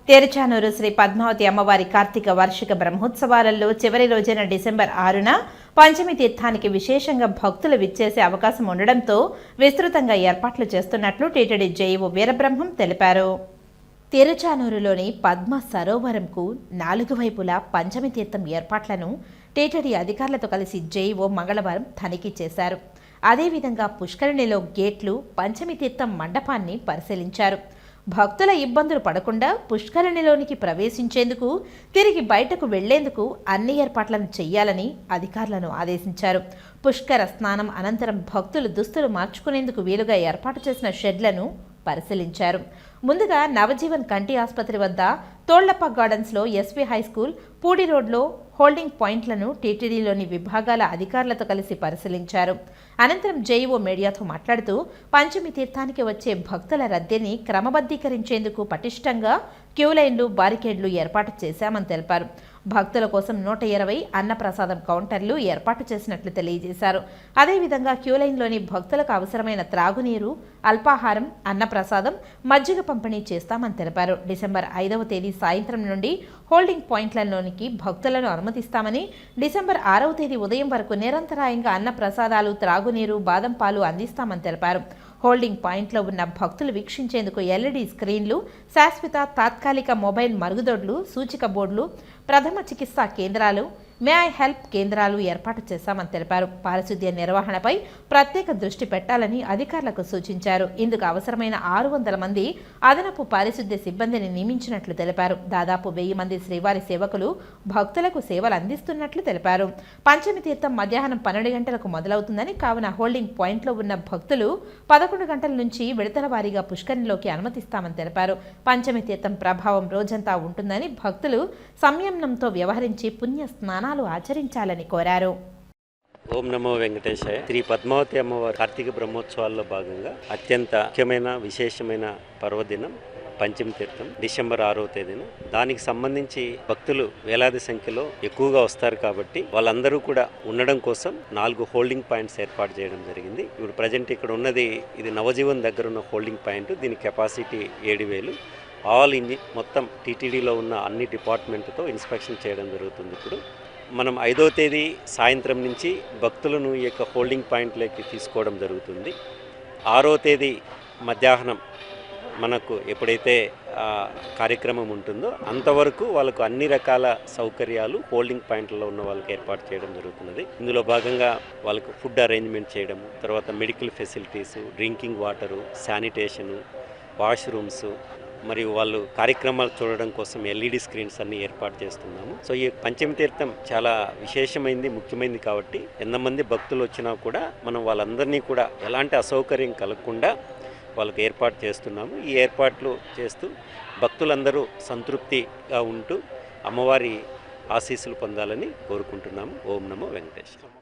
తెరచానూరు శ్రీ పద్మావతి అమ్మవారి కార్తీక వార్షిక బ్రహ్మోత్సవాలలో చివరి రోజైన డిసెంబర్ 6న పంచమి తీర్థానికి విశేషంగా భక్తులు విచ్చేసే అవకాశం ఉండడంతో విస్తృతంగా ఏర్పాట్లు చేస్తున్నట్లు టీటీడీ జేఈఓ వీరబ్రహ్మం తెలిపారు. తెరచానూరులోని పద్మ సరోవరంకు 4 వైపులా పంచమి తీర్థం ఏర్పాట్లను టీటీడీ అధికారులతో కలిసి జేఈఓ మంగళవారం తనిఖీ చేశారు. అదేవిధంగా పుష్కరిణిలో గేట్లు, పంచమి తీర్థం మండపాన్ని పరిశీలించారు. భక్తుల ఇబ్బందులు పడకుండా పుష్కరిణిలోనికి ప్రవేశించేందుకు, తిరిగి బయటకు వెళ్లేందుకు అన్ని ఏర్పాట్లను చేయాలని అధికారులను ఆదేశించారు. పుష్కర స్నానం అనంతరం భక్తులు దుస్తులు మార్చుకునేందుకు వీలుగా ఏర్పాటు చేసిన షెడ్లను పరిశీలించారు. ముందుగా నవజీవన్ కంటి ఆసుపత్రి వద్ద, తోళ్లప్ప గార్డెన్స్లో ఎస్వి హైస్కూల్, పూడి రోడ్లో హోల్డింగ్ పాయింట్లను టీటీడీలోని విభాగాల అధికారులతో కలిసి పరిశీలించారు. అనంతరం జేఈఓ మీడియాతో మాట్లాడుతూ పంచమి తీర్థానికి వచ్చే భక్తుల రద్దీని క్రమబద్ధీకరించేందుకు పటిష్టంగా క్యూలైన్లు, బారికేడ్లు ఏర్పాటు చేశామని తెలిపారు. భక్తుల కోసం 120 అన్నప్రసాదం కౌంటర్లు ఏర్పాటు చేసినట్లు తెలియజేశారు. అదేవిధంగా క్యూలైన్లోని భక్తులకు అవసరమైన త్రాగునీరు, అల్పాహారం, అన్నప్రసాదం, మజ్జిగ పంపిణీ చేస్తామని తెలిపారు. డిసెంబర్ 5వ తేదీ సాయంత్రం నుండి హోల్డింగ్ పాయింట్లలోనికి భక్తులను అనుమతిస్తామని, డిసెంబర్ 6వ తేదీ ఉదయం వరకు నిరంతరాయంగా అన్నప్రసాదాలు, త్రాగునీరు, బాదం పాలు అందిస్తామని తెలిపారు. హోల్డింగ్ పాయింట్లో ఉన్న భక్తులు వీక్షించేందుకు ఎల్ఈడీ స్క్రీన్లు, శాశ్వత, తాత్కాలిక మొబైల్ మరుగుదొడ్లు, సూచిక బోర్డులు, ప్రథమ చికిత్సా కేంద్రాలు, మే ఐ హెల్ప్ కేంద్రాలు ఏర్పాటు చేశామని తెలిపారు. పారిశుద్ధ్య నిర్వహణపై ప్రత్యేక దృష్టి పెట్టాలని అధికారులకు సూచించారు. ఇందుకు అవసరమైన 600 మంది అదనపు పారిశుద్ధ్య సిబ్బందిని నియమించినట్లు తెలిపారు. దాదాపు 1000 మంది శ్రీవారి సేవకులు భక్తులకు సేవలు అందిస్తున్నట్లు తెలిపారు. పంచమి తీర్థం మధ్యాహ్నం 12 గంటలకు మొదలవుతుందని, కావున హోల్డింగ్ పాయింట్లో ఉన్న భక్తులు 11 గంటల నుంచి విడతల వారీగా పుష్కరిణిలోకి అనుమతిస్తామని తెలిపారు. పంచమి తీర్థం ప్రభావం రోజంతా ఉంటుందని, భక్తులు సంయమనంతో వ్యవహరించి పుణ్య స్నానాలు ఆచరించాలని కోరారు. ఓం నమో వెంకటేశాయ. శ్రీ పద్మావతి అమ్మవారి కార్తీక బ్రహ్మోత్సవాల్లో భాగంగా అత్యంత ముఖ్యమైన విశేషమైన పర్వదినం పంచమి తీర్థం డిసెంబర్ 6వ తేదీన. దానికి సంబంధించి భక్తులు వేలాది సంఖ్యలో ఎక్కువగా వస్తారు కాబట్టి వాళ్ళందరూ కూడా ఉండడం కోసం 4 హోల్డింగ్ పాయింట్స్ ఏర్పాటు చేయడం జరిగింది. ఇప్పుడు ప్రజెంట్ ఇక్కడ ఉన్నది ఇది నవజీవన్ దగ్గర ఉన్న హోల్డింగ్ పాయింట్. దీని కెపాసిటీ 7000. ఆల్ మొత్తం టీటీడీలో ఉన్న అన్ని డిపార్ట్మెంట్తో ఇన్స్పెక్షన్ చేయడం జరుగుతుంది. ఇప్పుడు మనం 5వ తేదీ సాయంత్రం నుంచి భక్తులను ఈ యొక్క హోల్డింగ్ పాయింట్లోకి తీసుకోవడం జరుగుతుంది. 6వ తేదీ మధ్యాహ్నం మనకు ఎప్పుడైతే కార్యక్రమం ఉంటుందో అంతవరకు వాళ్ళకు అన్ని రకాల సౌకర్యాలు హోల్డింగ్ పాయింట్లలో ఉన్న వాళ్ళకి ఏర్పాటు చేయడం జరుగుతున్నది. ఇందులో భాగంగా వాళ్ళకు ఫుడ్ అరేంజ్మెంట్ చేయడం, తర్వాత medical facilities, drinking water, sanitation, washrooms, మరియు వాళ్ళు కార్యక్రమాలు చూడడం కోసం ఎల్ఈడి స్క్రీన్స్ అన్ని ఏర్పాటు చేస్తున్నాము. సో ఈ పంచమి తీర్థం చాలా విశేషమైంది, ముఖ్యమైనది కాబట్టి ఎంతమంది భక్తులు వచ్చినా కూడా మనం వాళ్ళందరినీ కూడా ఎలాంటి అసౌకర్యం కలగకుండా వాళ్ళకి ఏర్పాటు చేస్తున్నాము. ఈ ఏర్పాట్లు చేస్తూ భక్తులందరూ సంతృప్తిగా ఉంటూ అమ్మవారి ఆశీస్సులు పొందాలని కోరుకుంటున్నాము. ఓం నమో వెంకటేశ్వర.